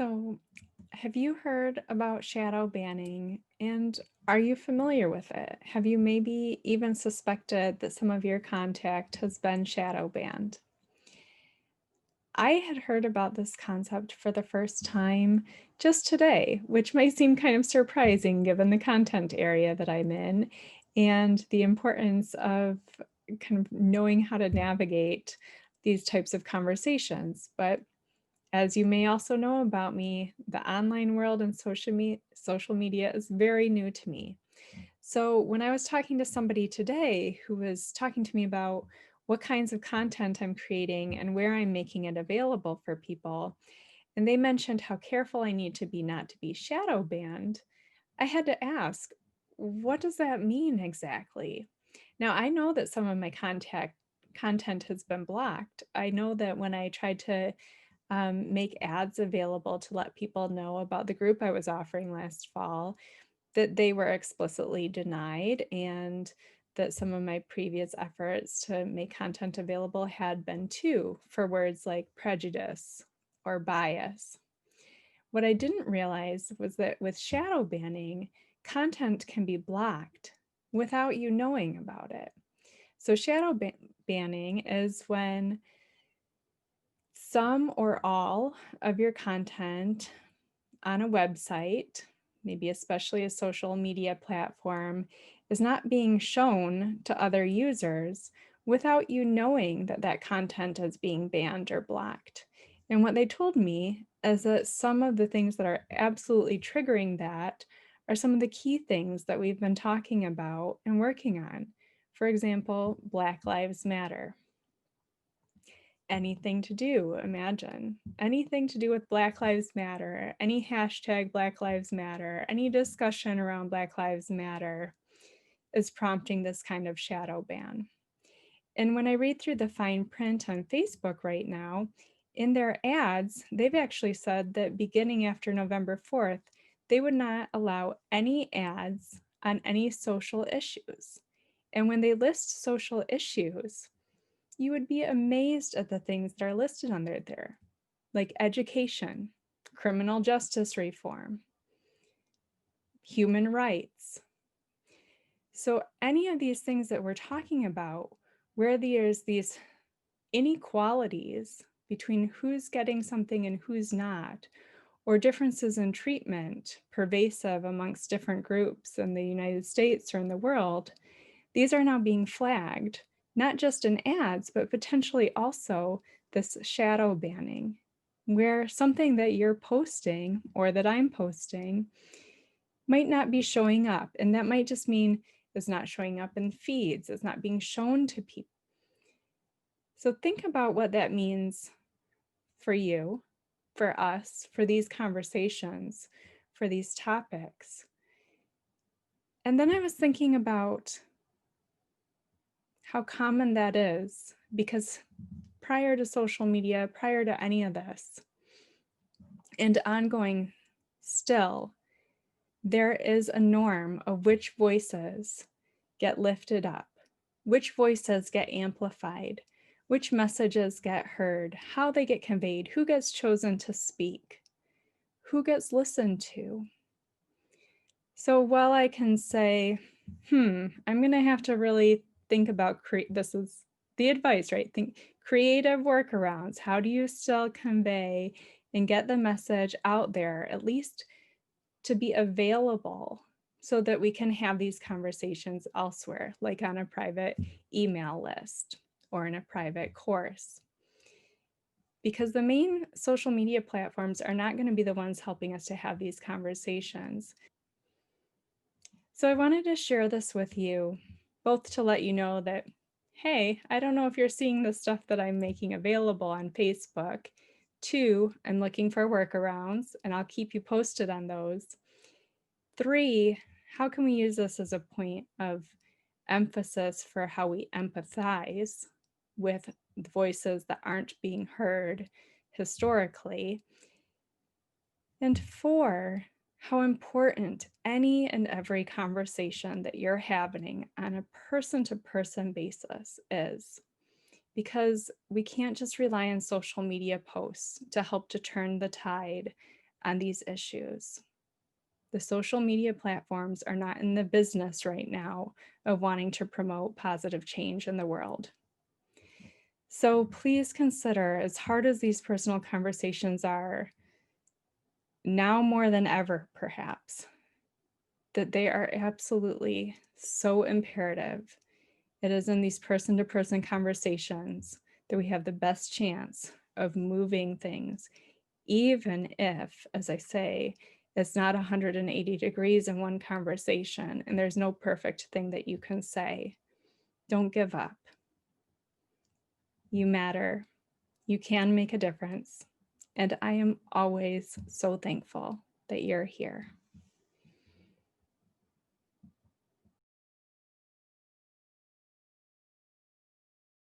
So, have you heard about shadow banning and are you familiar with it? Have you maybe even suspected that some of your contact has been shadow banned? I had heard about this concept for the first time just today, which might seem kind of surprising given the content area that I'm in and the importance of kind of knowing how to navigate these types of conversations. But as you may also know about me, the online world and social media is very new to me. So when I was talking to somebody today who was talking to me about what kinds of content I'm creating and where I'm making it available for people, and they mentioned how careful I need to be not to be shadow banned, I had to ask, what does that mean exactly? Now, I know that some of my contact content has been blocked. I know that when I tried to make ads available to let people know about the group I was offering last fall, that they were explicitly denied and that some of my previous efforts to make content available had been too for words like prejudice or bias. What I didn't realize was that with shadow banning, content can be blocked without you knowing about it. So banning is when some or all of your content on a website, maybe especially a social media platform, is not being shown to other users without you knowing that that content is being banned or blocked. And what they told me is that some of the things that are absolutely triggering that are some of the key things that we've been talking about and working on. For example, Black Lives Matter. Anything to do, imagine. Anything to do with Black Lives Matter, any hashtag Black Lives Matter, any discussion around Black Lives Matter is prompting this kind of shadow ban. And when I read through the fine print on Facebook right now, in their ads, they've actually said that beginning after November 4th, they would not allow any ads on any social issues. And when they list social issues, you would be amazed at the things that are listed on there, like education, criminal justice reform, human rights. So any of these things that we're talking about, where there's these inequalities between who's getting something and who's not, or differences in treatment pervasive amongst different groups in the United States or in the world, these are now being flagged, not just in ads, but potentially also this shadow banning, where something that you're posting or that I'm posting might not be showing up. And that might just mean it's not showing up in feeds, it's not being shown to people. So think about what that means for you, for us, for these conversations, for these topics. And then I was thinking about how common that is, because prior to social media, prior to any of this, and ongoing still, there is a norm of which voices get lifted up, which voices get amplified, which messages get heard, how they get conveyed, who gets chosen to speak, who gets listened to. So while I can say, I'm going to have to really think about this is the advice, right? Think creative workarounds. How do you still convey and get the message out there, at least to be available so that we can have these conversations elsewhere, like on a private email list or in a private course? Because the main social media platforms are not going to be the ones helping us to have these conversations. So I wanted to share this with you, both to let you know that, hey, I don't know if you're seeing the stuff that I'm making available on Facebook. Two, I'm looking for workarounds and I'll keep you posted on those. Three, how can we use this as a point of emphasis for how we empathize with the voices that aren't being heard historically? And four, how important any and every conversation that you're having on a person-to-person basis is. Because we can't just rely on social media posts to help to turn the tide on these issues. The social media platforms are not in the business right now of wanting to promote positive change in the world. So please consider, as hard as these personal conversations are, now more than ever, perhaps, that they are absolutely so imperative. It is in these person-to-person conversations that we have the best chance of moving things, even if, as I say, it's not 180 degrees in one conversation and there's no perfect thing that you can say. Don't give up. You matter. You can make a difference. And I am always so thankful that you're here.